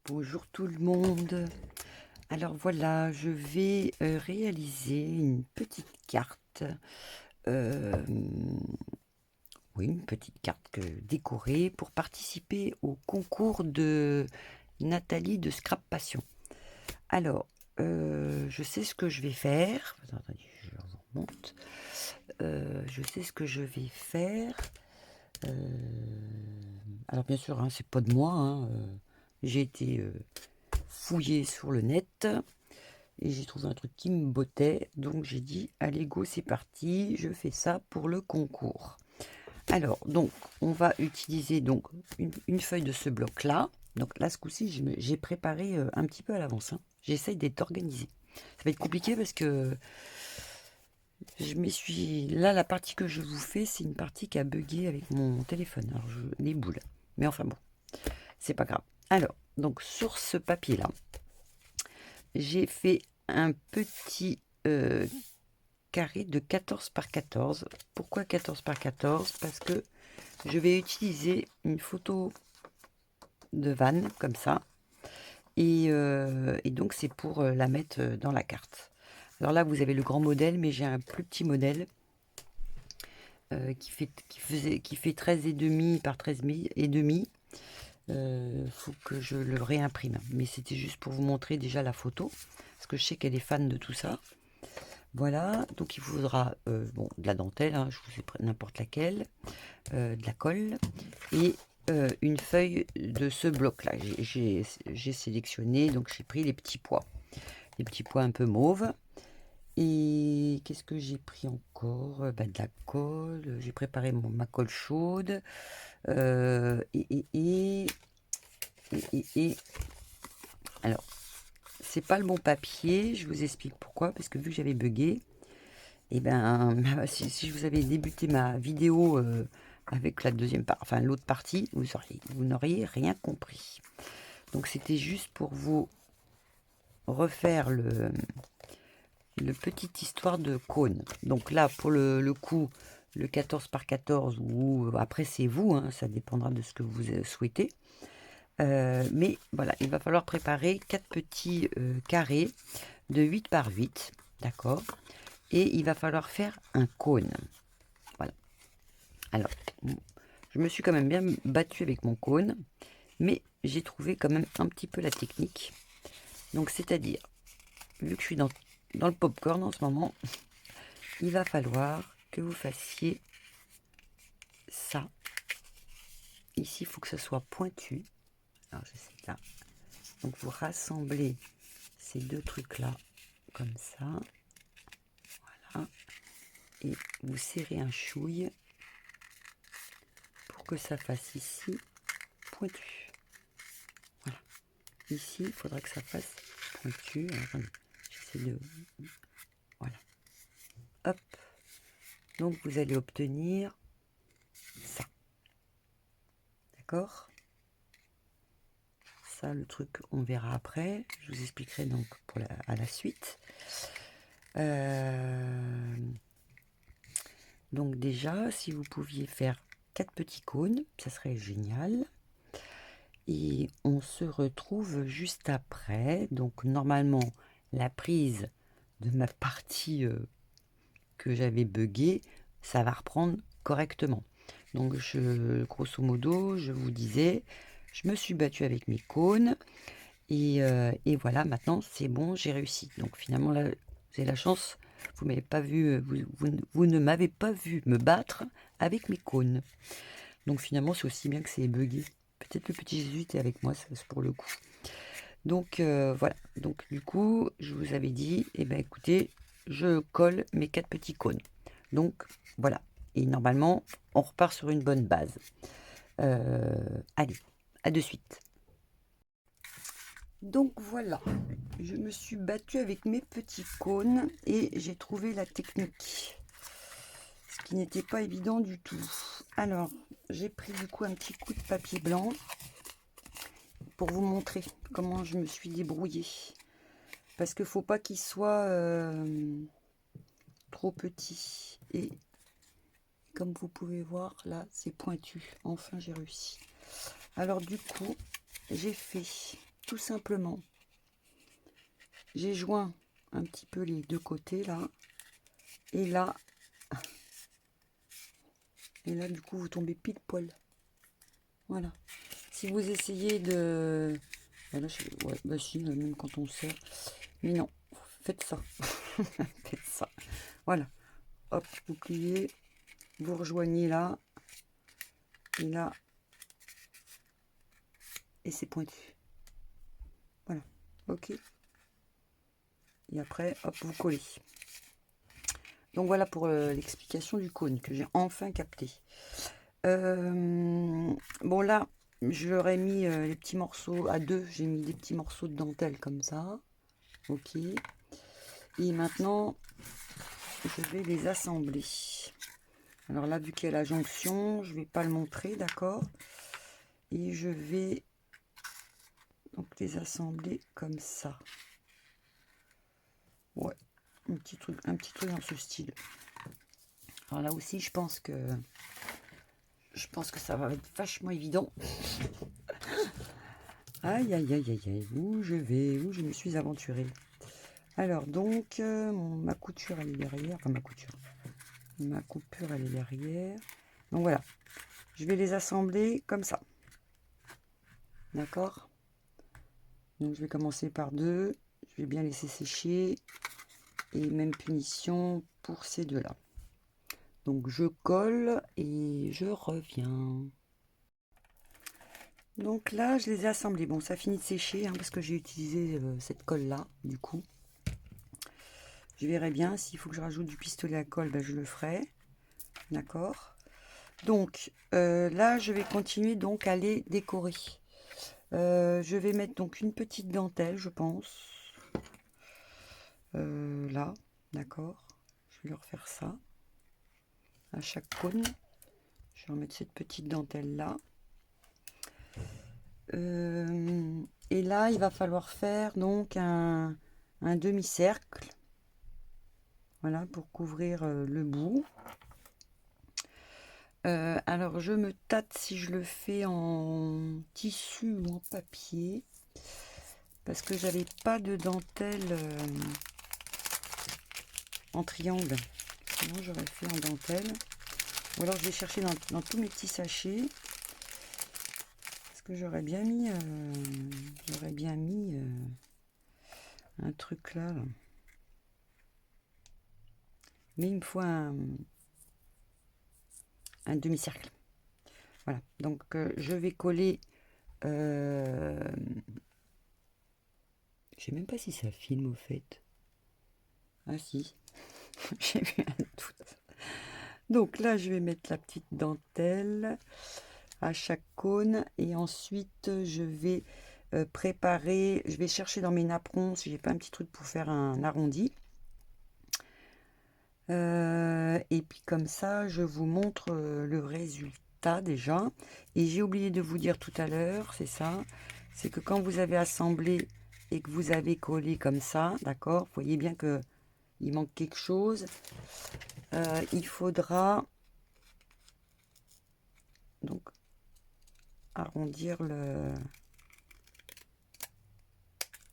Bonjour tout le monde. Alors voilà, je vais réaliser une petite carte. euh, oui, une petite carte décorée pour participer au concours de Nathalie de Scrap Passion. Alors, je sais ce que je vais faire. Attendez, je remonte. Je sais ce que je vais faire. Euh, alors bien sûr, hein, c'est pas de moi, hein, j'ai été fouillée sur le net. Et j'ai trouvé un truc qui me bottait, donc j'ai dit allez go, c'est parti, je fais ça pour le concours. Alors donc on va utiliser donc une feuille de ce bloc là. Donc là ce coup-ci j'ai préparé un petit peu à l'avance, hein. J'essaye d'être organisée. Ça va être compliqué parce que je m'y suis là, la partie que je vous fais c'est une partie qui a bugué avec mon téléphone, alors les boules, mais enfin bon, c'est pas grave. Alors donc sur ce papier là j'ai fait un petit carré de 14 par 14. Pourquoi 14 par 14? Parce que je vais utiliser une photo de vanne comme ça. Et donc c'est pour la mettre dans la carte. Alors là vous avez le grand modèle, mais j'ai un plus petit modèle qui fait 13 et demi par 13 et demi. Faut que je le réimprime. Mais c'était juste pour vous montrer déjà la photo. Parce que je sais qu'elle est fan de tout ça. Voilà, donc il vous faudra bon, de la dentelle, hein, je vous ai pris n'importe laquelle, de la colle et une feuille de ce bloc-là. J'ai sélectionné, donc j'ai pris les petits pois un peu mauves. Et qu'est-ce que j'ai pris encore? De la colle, j'ai préparé ma colle chaude. Euh, et, et, et, et alors, c'est pas le bon papier, je vous explique pourquoi, parce que vu que j'avais bugué, et ben, si je vous avais débuté ma vidéo avec la deuxième part, enfin l'autre partie, vous n'auriez rien compris. Donc c'était juste pour vous refaire le petite histoire de cône. Donc là, pour le coup, le 14 par 14, ou après c'est vous, hein, ça dépendra de ce que vous souhaitez. Mais voilà, il va falloir préparer 4 petits carrés de 8 par 8, d'accord? Et il va falloir faire un cône. Voilà. Alors, je me suis quand même bien battue avec mon cône, mais j'ai trouvé quand même un petit peu la technique. Donc, c'est-à-dire, vu que je suis dans le pop-corn en ce moment, il va falloir que vous fassiez ça. Ici, il faut que ce soit pointu. Alors, je sais là. Donc, vous rassemblez ces deux trucs-là, comme ça. Voilà. Et vous serrez un chouille pour que ça fasse ici pointu. Voilà. Ici, il faudra que ça fasse pointu. Alors, attendez, j'essaie de... Voilà. Hop. Donc, vous allez obtenir ça. D'accord? Ça, le truc, on verra après. Je vous expliquerai donc à la suite. Donc déjà, si vous pouviez faire 4 petits cônes, ça serait génial. Et on se retrouve juste après. Donc normalement, la prise de ma partie que j'avais buggée, ça va reprendre correctement. Donc grosso modo, je vous disais, je me suis battue avec mes cônes. Et voilà, maintenant c'est bon, j'ai réussi. Donc finalement, là, vous avez la chance, vous m'avez pas vu, vous ne m'avez pas vu me battre avec mes cônes. Donc finalement, c'est aussi bien que c'est buggé. Peut-être le petit Jésus était avec moi, c'est pour le coup. Donc voilà. Donc du coup, je vous avais dit, eh ben écoutez, je colle mes 4 petits cônes. Donc voilà. Et normalement, on repart sur une bonne base. Allez, à de suite. Donc voilà, je me suis battue avec mes petits cônes et j'ai trouvé la technique. Ce qui n'était pas évident du tout. Alors, j'ai pris du coup un petit coup de papier blanc pour vous montrer comment je me suis débrouillée. Parce qu'il ne faut pas qu'il soit trop petit. Et comme vous pouvez voir, là, c'est pointu. Enfin, j'ai réussi. Alors du coup, j'ai fait tout simplement, j'ai joint un petit peu les deux côtés là, et là, du coup, vous tombez pile poil. Voilà. Si vous essayez de... Voilà, ouais, bah si, même quand on sert. Mais non, faites ça. Faites ça. Voilà. Hop, vous pliez, vous rejoignez là, et là, et c'est pointu. Voilà. Ok. Et après, hop, vous collez. Donc voilà pour l'explication du cône que j'ai enfin capté. Bon là, j'aurais mis les petits morceaux à deux. J'ai mis des petits morceaux de dentelle comme ça. Ok. Et maintenant, je vais les assembler. Alors là, vu qu'il y a la jonction, je vais pas le montrer, d'accord. Et je vais donc les assembler comme ça. Ouais, un petit truc dans ce style. Alors là aussi, je pense que ça va être vachement évident. Aïe, aïe, aïe, aïe, aïe, où je me suis aventurée. Alors, donc, ma couture, elle est derrière. Enfin, ma coupure, elle est derrière. Donc, voilà. Je vais les assembler comme ça. D'accord? Donc, je vais commencer par deux. Je vais bien laisser sécher. Et même punition pour ces deux-là. Donc, je colle et je reviens. Donc là, je les ai assemblés. Bon, ça finit de sécher, hein, parce que j'ai utilisé cette colle-là, du coup. Je verrai bien. S'il faut que je rajoute du pistolet à colle, ben, je le ferai. D'accord. Donc, là, je vais continuer donc à les décorer. Je vais mettre donc une petite dentelle, je pense. Là, d'accord. Je vais leur faire ça. À chaque cône. Je vais remettre cette petite dentelle-là. Et là, il va falloir faire donc un demi-cercle. Voilà, pour couvrir le bout. Alors, je me tâte si je le fais en tissu ou en papier. Parce que j'avais pas de dentelle en triangle. Sinon, j'aurais fait en dentelle. Ou alors, je vais chercher dans tous mes petits sachets. Parce que j'aurais bien mis... un truc là. Mais il me faut un demi-cercle. Voilà, donc je vais coller. Je sais même pas si ça filme au fait. Ah si, j'ai vu un doute. Donc là, je vais mettre la petite dentelle à chaque cône et ensuite je vais préparer. Je vais chercher dans mes napperons si j'ai pas un petit truc pour faire un arrondi. Et puis comme ça, je vous montre le résultat déjà. Et j'ai oublié de vous dire tout à l'heure, c'est ça, c'est que quand vous avez assemblé et que vous avez collé comme ça, d'accord, vous voyez bien que il manque quelque chose. Il faudra donc arrondir le...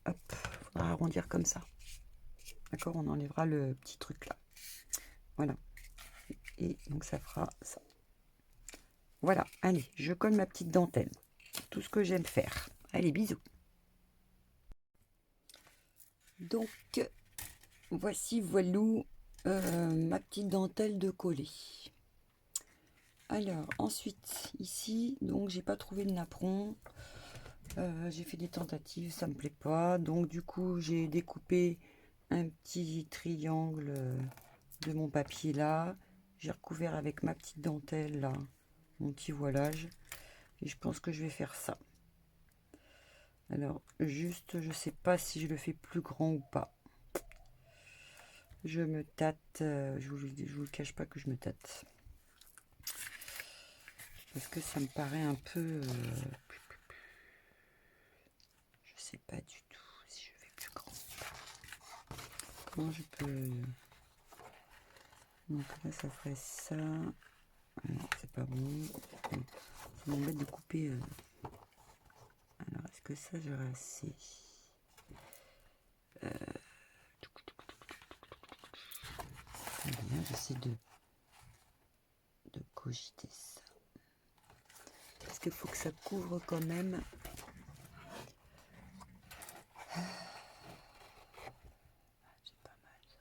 Hop, il faudra arrondir comme ça. D'accord, on enlèvera le petit truc là. Voilà. Et donc ça fera ça. Voilà, allez, je colle ma petite dentelle. Tout ce que j'aime faire. Allez, bisous. Donc, voici, voilou, ma petite dentelle de coller. Alors, ensuite, ici, donc, j'ai pas trouvé de napperon. J'ai fait des tentatives, ça me plaît pas. Donc, du coup, j'ai découpé un petit triangle de mon papier là. J'ai recouvert avec ma petite dentelle là, mon petit voilage. Et je pense que je vais faire ça. Alors, juste, je sais pas si je le fais plus grand ou pas. Je me tâte, je vous le cache pas que je me tâte. Parce que ça me paraît un peu... je sais pas du tout si je fais plus grand. Comment je peux... Donc là, ça ferait ça. Non, c'est pas bon. Ça m'embête de couper... Alors, est-ce que ça j'aurai assez. Bien, j'essaie de cogiter ça. Parce qu'il faut que ça couvre quand même. C'est pas mal ça.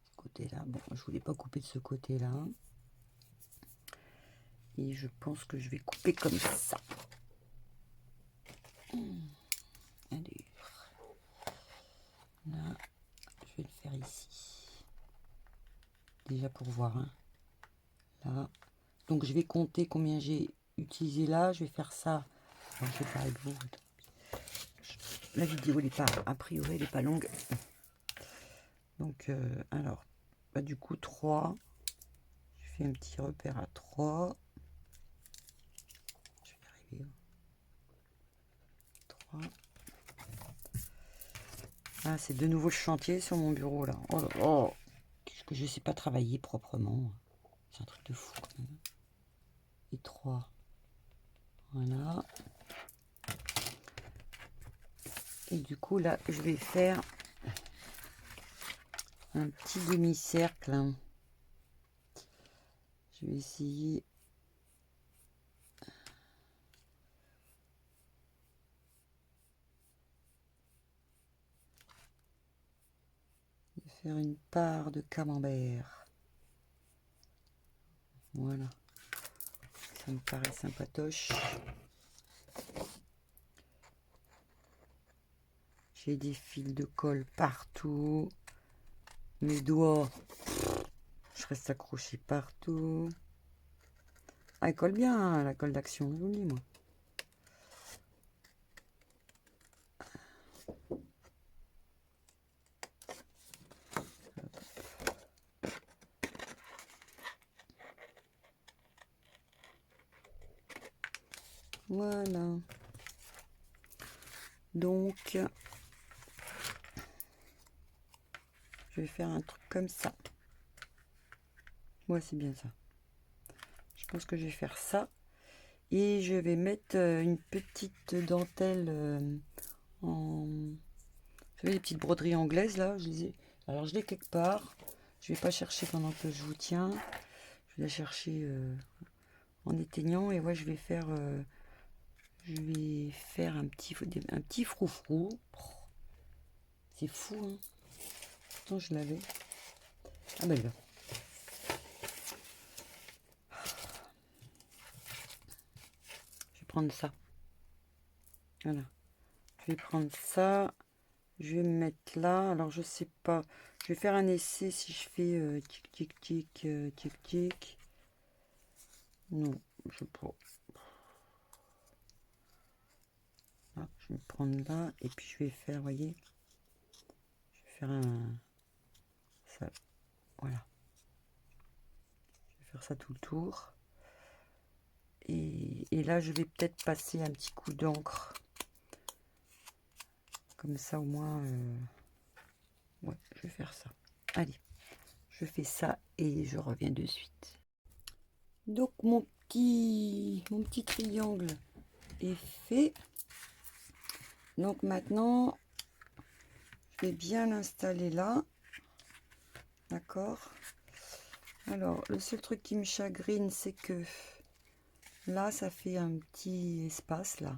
Ce côté-là. Bon, je voulais pas couper de ce côté-là. Et je pense que je vais couper comme ça. Allez. Là, je vais le faire ici. Déjà pour voir. Hein. Là. Donc je vais compter combien j'ai utilisé là. Je vais faire ça. Alors, je vais pas avec vous. La vidéo, elle est pas, a priori, elle n'est pas longue. Donc, alors, bah, du coup, 3. Je fais un petit repère à 3. Je vais y arriver. 3. Ah, c'est de nouveau le chantier sur mon bureau, là. Oh là là. Qu'est-ce que je ne sais pas travailler proprement. C'est un truc de fou, quand même. Et 3. Voilà. Et du coup, là, je vais faire un petit demi-cercle. Hein. Je vais essayer... de faire une part de camembert. Voilà. Ça me paraît sympatoche. J'ai des fils de colle partout. Mes doigts, je reste accroché partout. Ah, elle colle bien, hein, la colle d'action, je vous le dis, moi. Voilà. Donc, je vais faire un truc comme ça. Ouais, c'est bien ça. Je pense que je vais faire ça. Et je vais mettre une petite dentelle en... Vous savez, les petites broderies anglaises, là, alors, je l'ai quelque part. Je vais pas chercher pendant que je vous tiens. Je vais la chercher en éteignant. Et ouais, je vais faire un petit froufrou. C'est fou, hein. Pourtant, je l'avais. Ah ben là. Je vais prendre ça. Voilà. Je vais prendre ça. Je vais me mettre là. Alors, je sais pas. Je vais faire un essai si je fais tic, tic, tic, tic, tic. Non, je sais pas. Là, je vais me prendre là. Et puis, je vais faire, voyez. Je vais faire un... Ça. Voilà. Je vais faire ça tout le tour. Et là, je vais peut-être passer un petit coup d'encre. Comme ça, au moins... Ouais, je vais faire ça. Allez, je fais ça et je reviens de suite. Donc, mon petit triangle est fait. Donc, maintenant, je vais bien l'installer là. D'accord. Alors, le seul truc qui me chagrine, c'est que là, ça fait un petit espace, là.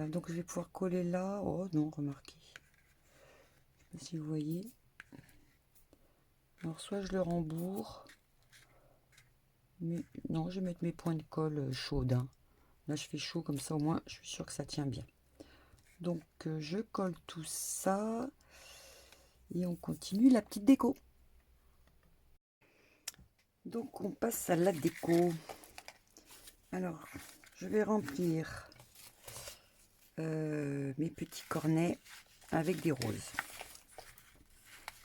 Donc, je vais pouvoir coller là. Oh non, remarquez. Je sais pas si vous voyez. Alors, soit je le rembourre. Mais non, je vais mettre mes points de colle chaudes. Hein. Là, je fais chaud, comme ça, au moins, je suis sûre que ça tient bien. Donc, je colle tout ça. Et on continue la petite déco. Donc, on passe à la déco. Alors, je vais remplir mes petits cornets avec des roses.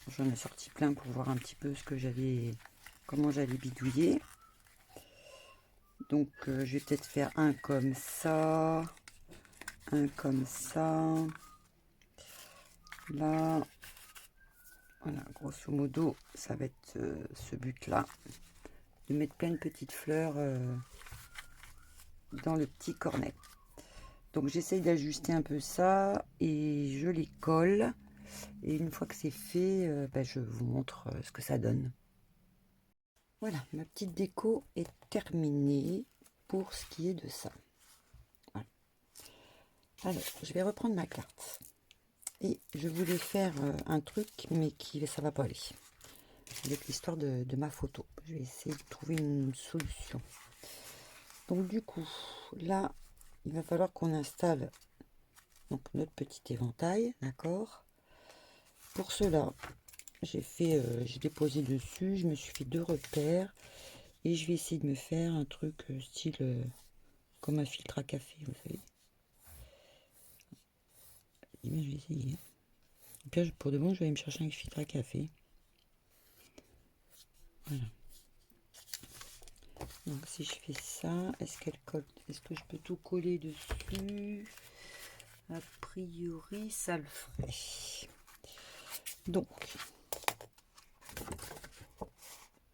J'en ai sorti plein pour voir un petit peu ce que j'avais, comment j'allais bidouiller. Donc, je vais peut-être faire un comme ça, un comme ça. Là, voilà, grosso modo, ça va être ce but-là, de mettre plein de petites fleurs dans le petit cornet. Donc j'essaye d'ajuster un peu ça et je les colle. Et une fois que c'est fait, je vous montre ce que ça donne. Voilà, ma petite déco est terminée pour ce qui est de ça. Voilà. Alors, je vais reprendre ma carte. Et je voulais faire un truc, mais ça va pas aller. Avec l'histoire de ma photo. Je vais essayer de trouver une solution. Donc du coup, là, il va falloir qu'on installe donc notre petit éventail, d'accord. Pour cela, j'ai déposé dessus, je me suis fait 2 repères et je vais essayer de me faire un truc style comme un filtre à café, vous savez. Je vais essayer. Et puis pour de bon, je vais aller me chercher un filtre à café. Voilà. Donc si je fais ça, est-ce qu'elle colle? Est-ce que je peux tout coller dessus? A priori, ça le ferait. Donc,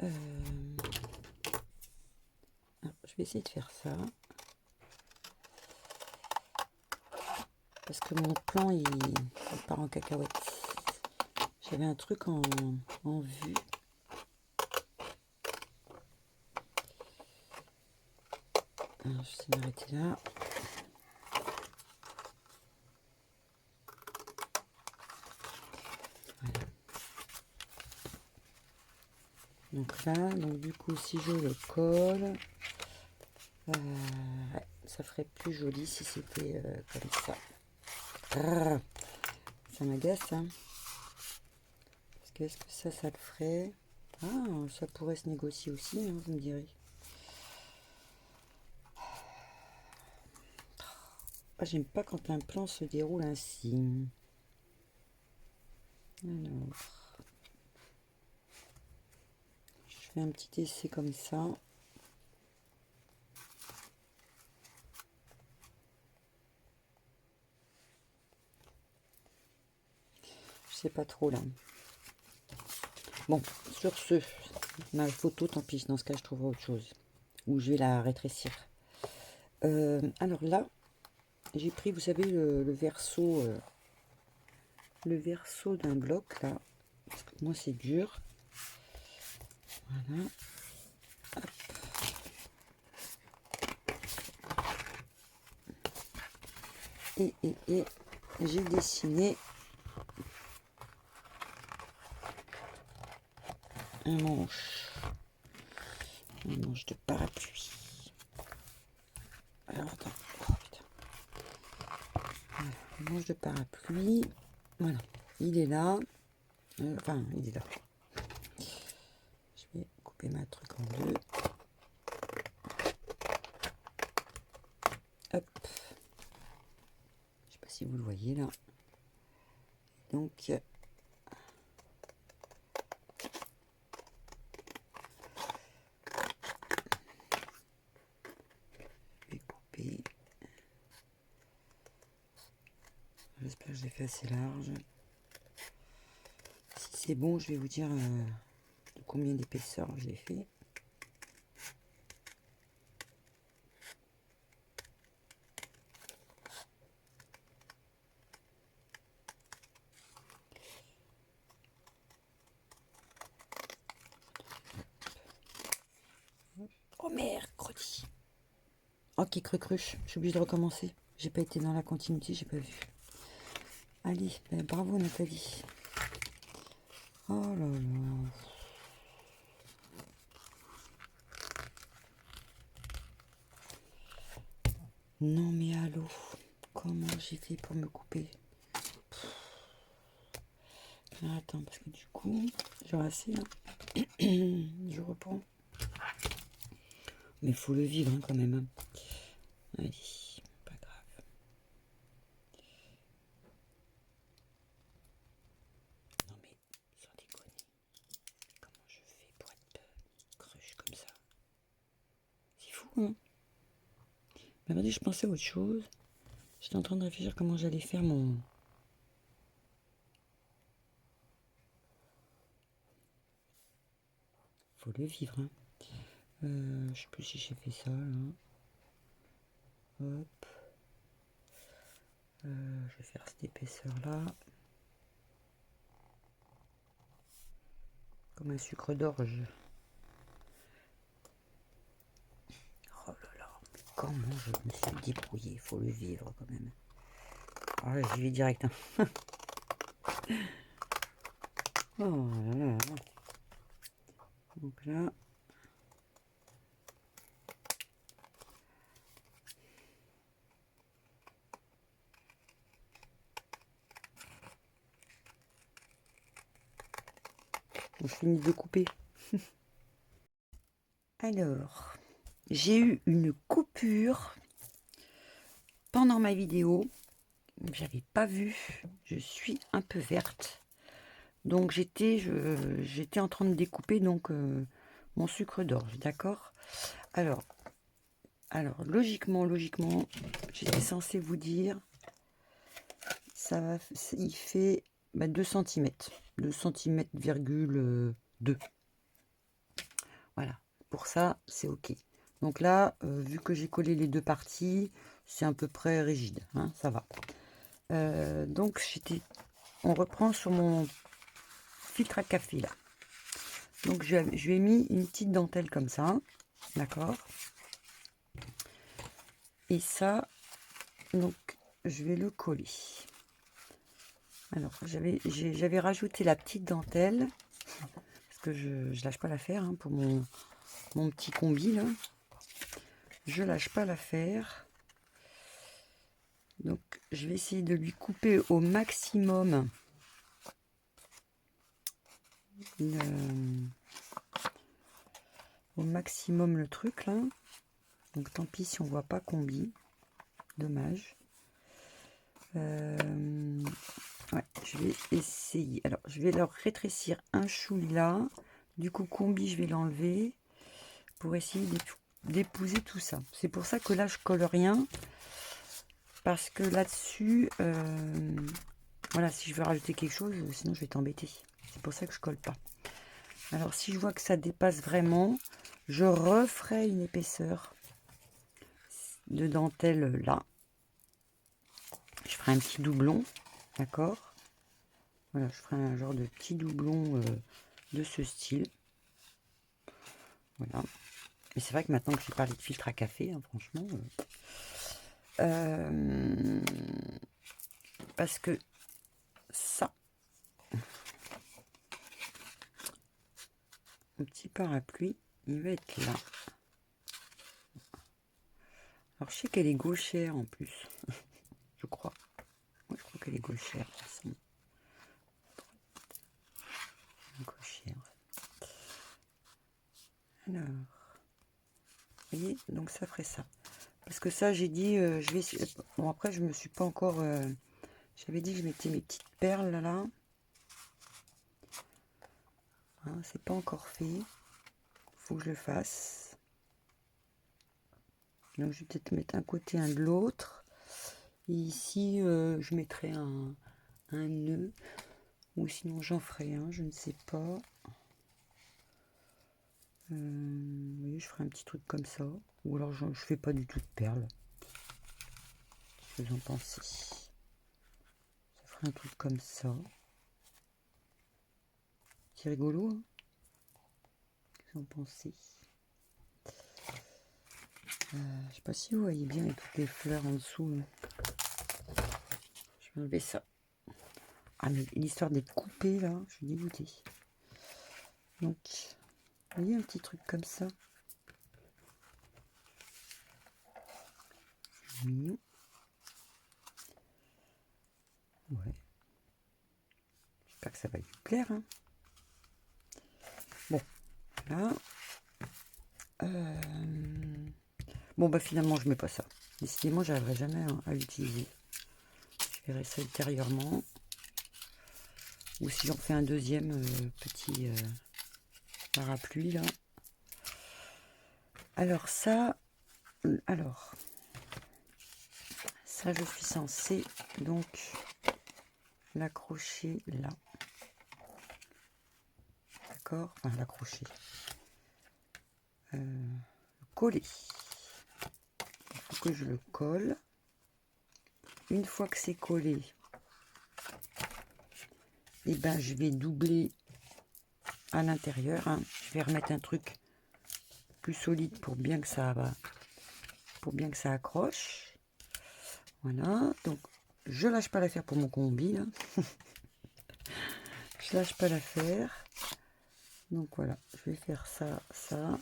je vais essayer de faire ça. Parce que mon plan, il part en cacahuète. J'avais un truc en vue. Alors, je vais m'arrêter là. Voilà. Donc là, du coup, si je le colle, ouais, ça ferait plus joli si c'était comme ça. Ah, ça m'agace, hein. Parce que est-ce que ça le ferait? Ah, ça pourrait se négocier aussi, hein, vous me direz. Ah, j'aime pas quand un plan se déroule ainsi. Alors, je fais un petit essai comme ça. Je sais pas trop là. Bon, sur ce, ma photo, tant pis, dans ce cas, je trouverai autre chose. Ou je vais la rétrécir. Alors là, j'ai pris, vous savez, le verso d'un bloc, là. Parce que moi, c'est dur. Voilà. Hop. Et j'ai dessiné un manche de parapluie. Alors attends, oh, putain. Voilà, un manche de parapluie. Voilà, il est là. Enfin, il est là. Je vais couper ma truc en deux. Hop. Je sais pas si vous le voyez là. Donc, je vais couper. J'espère que je l'ai fait assez large. Si c'est bon, je vais vous dire de combien d'épaisseur je l'ai fait. Oh mercredi. Ok, cruche, je suis obligée de recommencer. J'ai pas été dans la continuité, j'ai pas vu. Allez, bravo Nathalie. Oh là là. Non mais allô, comment j'ai fait pour me couper? Ah, attends, parce que du coup, j'aurai assez là. Je reprends. Mais faut le vivre hein, quand même. Hein. Allez, pas grave. Non mais, sans déconner. Comment je fais pour être cruche comme ça? C'est fou, hein? Mais regardez, je pensais à autre chose. J'étais en train de réfléchir comment j'allais faire mon... Faut le vivre, hein. Je sais plus si j'ai fait ça, là. Hop. Je vais faire cette épaisseur là. Comme un sucre d'orge. Oh là là, comment je me suis débrouillée, il faut le vivre quand même. Ah, j'y vais direct. Hein. Oh là là là. Donc là. Je finis de couper. Alors, j'ai eu une coupure pendant ma vidéo. J'avais pas vu. Je suis un peu verte. Donc j'étais en train de découper donc mon sucre d'orge, d'accord. Alors logiquement, j'étais censée vous dire, ça va, il fait 2 cm, 2 cm,2. Voilà, pour ça c'est ok. Donc là, vu que j'ai collé les deux parties, c'est à peu près rigide, hein, ça va. Donc on reprend sur mon filtre à café là. Donc je lui ai mis une petite dentelle comme ça, d'accord. Et ça, donc je vais le coller. Alors j'avais rajouté la petite dentelle parce que je lâche pas l'affaire hein, pour mon petit combi là. Je lâche pas l'affaire. Donc je vais essayer de lui couper au maximum le truc là. Donc tant pis si on voit pas combi. Dommage. Ouais, je vais essayer. Alors, je vais leur rétrécir un chou là. Du coup, combi, je vais l'enlever pour essayer d'épouser tout ça. C'est pour ça que là, je colle rien. Parce que là-dessus, voilà, si je veux rajouter quelque chose, sinon je vais t'embêter. C'est pour ça que je colle pas. Alors, si je vois que ça dépasse vraiment, je referai une épaisseur de dentelle là. Je ferai un petit doublon, d'accord? Voilà, je ferai un genre de petit doublon de ce style. Voilà. Mais c'est vrai que maintenant que j'ai parlé de filtre à café, hein, franchement... parce que ça... Un petit parapluie, il va être là. Alors je sais qu'elle est gauchère en plus. Je crois. Moi je crois qu'elle est gauchère. Gauchère. Alors... Vous voyez, donc ça ferait ça. Parce que ça, j'ai dit, je vais... Bon, après, je me suis pas encore... J'avais dit que je mettais mes petites perles, là. Hein, c'est pas encore fait. Faut que je le fasse. Donc, je vais peut-être mettre un côté, un de l'autre. Et ici, je mettrai un nœud. Ou sinon, j'en ferai un, je ne sais pas. Oui, je ferai un petit truc comme ça. Ou alors, je fais pas du tout de perles. Qu'est-ce que vous en pensez? Ça ferait un truc comme ça. C'est rigolo, hein? Qu'est-ce que vous en pensez? Je sais pas si vous voyez bien avec toutes les fleurs en dessous. Là. Je vais enlever ça. Ah, mais l'histoire d'être coupé là, je suis dégoûtée. Donc, vous voyez un petit truc comme ça. Mignon. Ouais. J'espère que ça va lui plaire. Hein. Bon, là. Bon, bah finalement, je mets pas ça. Décidément, j'arriverai jamais à l'utiliser. Je verrai ça ultérieurement. Ou si j'en fais un deuxième petit parapluie là. Alors ça, ça je suis censée donc l'accrocher là. D'accord? Enfin l'accrocher. Coller. Il faut que je le colle. une fois que c'est collé, et ben je vais doubler à l'intérieur, hein. Je vais remettre un truc plus solide pour bien que ça accroche. Voilà, donc je lâche pas l'affaire pour mon combi là. Je lâche pas l'affaire. Donc voilà, je vais faire ça, ça,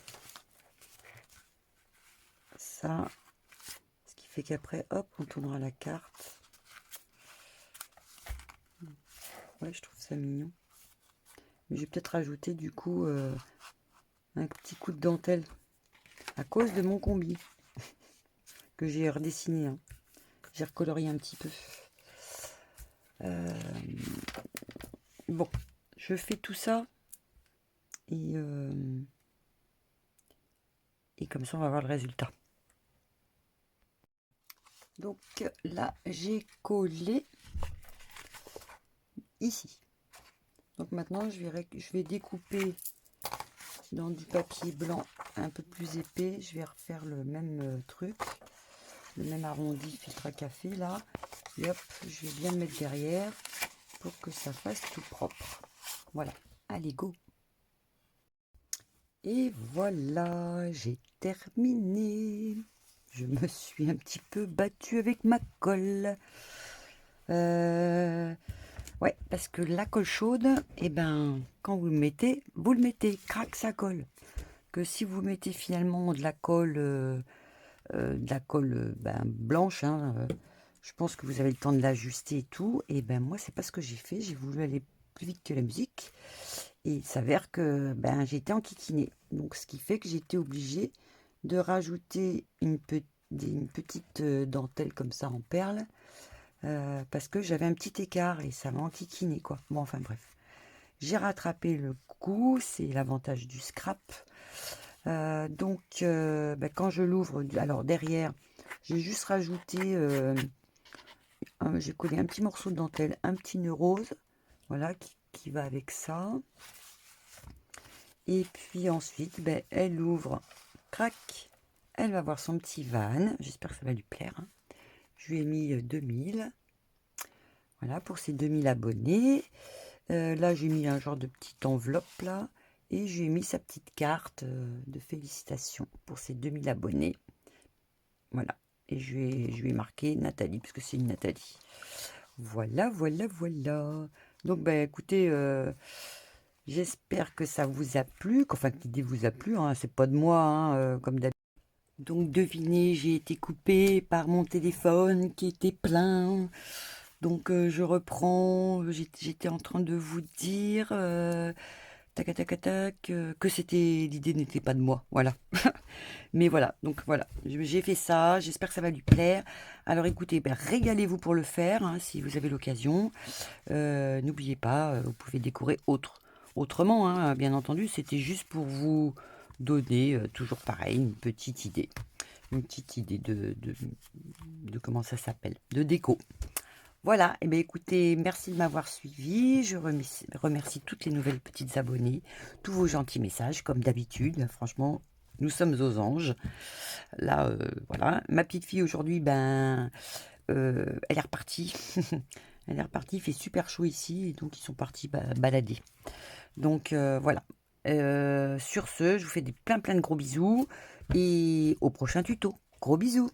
ça. Ce qui fait qu'après, hop, on tournera la carte. Ouais, je trouve ça mignon. Mais je vais peut-être rajouter du coup un petit coup de dentelle à cause de mon combi que j'ai redessiné, hein. J'ai recolorié un petit peu. Bon, je fais tout ça et comme ça on va voir le résultat. Donc là j'ai collé ici. Donc maintenant je vais découper dans du papier blanc un peu plus épais. Je vais refaire le même truc, le même arrondi filtre à café là. Et hop, je vais bien le mettre derrière pour que ça fasse tout propre. Voilà, allez go. Et voilà, j'ai terminé. Je me suis un petit peu battue avec ma colle. Ouais, parce que la colle chaude, et ben, quand vous le mettez, crac, ça colle. Que si vous mettez finalement de la colle, blanche, hein, je pense que vous avez le temps de l'ajuster et tout. Et ben moi, c'est pas ce que j'ai fait. J'ai voulu aller plus vite que la musique. Et il s'avère que ben, j'étais enquiquinée. Donc, ce qui fait que j'étais obligée de rajouter une petite dentelle comme ça en perles. Parce que j'avais un petit écart et ça m'a enquiquiné, quoi. Bon, enfin bref. J'ai rattrapé le coup. C'est l'avantage du scrap. Donc, quand je l'ouvre, alors derrière, j'ai juste rajouté... j'ai collé un petit morceau de dentelle, un petit nœud rose. Voilà, qui va avec ça. Et puis ensuite, ben, elle ouvre, crac, elle va voir son petit van. J'espère que ça va lui plaire, hein. Je lui ai mis 2000. Voilà, pour ses 2000 abonnés. Là, j'ai mis un genre de petite enveloppe, là. Et j'ai mis sa petite carte de félicitations pour ses 2000 abonnés. Voilà. Et je lui ai marqué Nathalie, parce que c'est une Nathalie. Voilà, voilà, voilà. Donc, ben, écoutez... j'espère que ça vous a plu, enfin que l'idée vous a plu, hein, c'est pas de moi, hein, comme d'habitude. Donc devinez, j'ai été coupée par mon téléphone qui était plein. Donc je reprends, j'étais en train de vous dire, tac tac tac, que l'idée n'était pas de moi, voilà. Mais voilà, donc voilà, j'ai fait ça, j'espère que ça va lui plaire. Alors écoutez, ben, régalez-vous pour le faire, hein, si vous avez l'occasion. N'oubliez pas, vous pouvez décorer autrement, hein, bien entendu. C'était juste pour vous donner, toujours pareil, une petite idée. Une petite idée de comment ça s'appelle, de déco. Voilà, et bien écoutez, merci de m'avoir suivi. Je remercie toutes les nouvelles petites abonnées, tous vos gentils messages, comme d'habitude. Franchement, nous sommes aux anges. Là, voilà. Ma petite fille aujourd'hui, ben, elle est repartie. Elle est repartie, il fait super chaud ici, et donc ils sont partis balader. Donc voilà. Sur ce, je vous fais plein de gros bisous, et au prochain tuto. Gros bisous.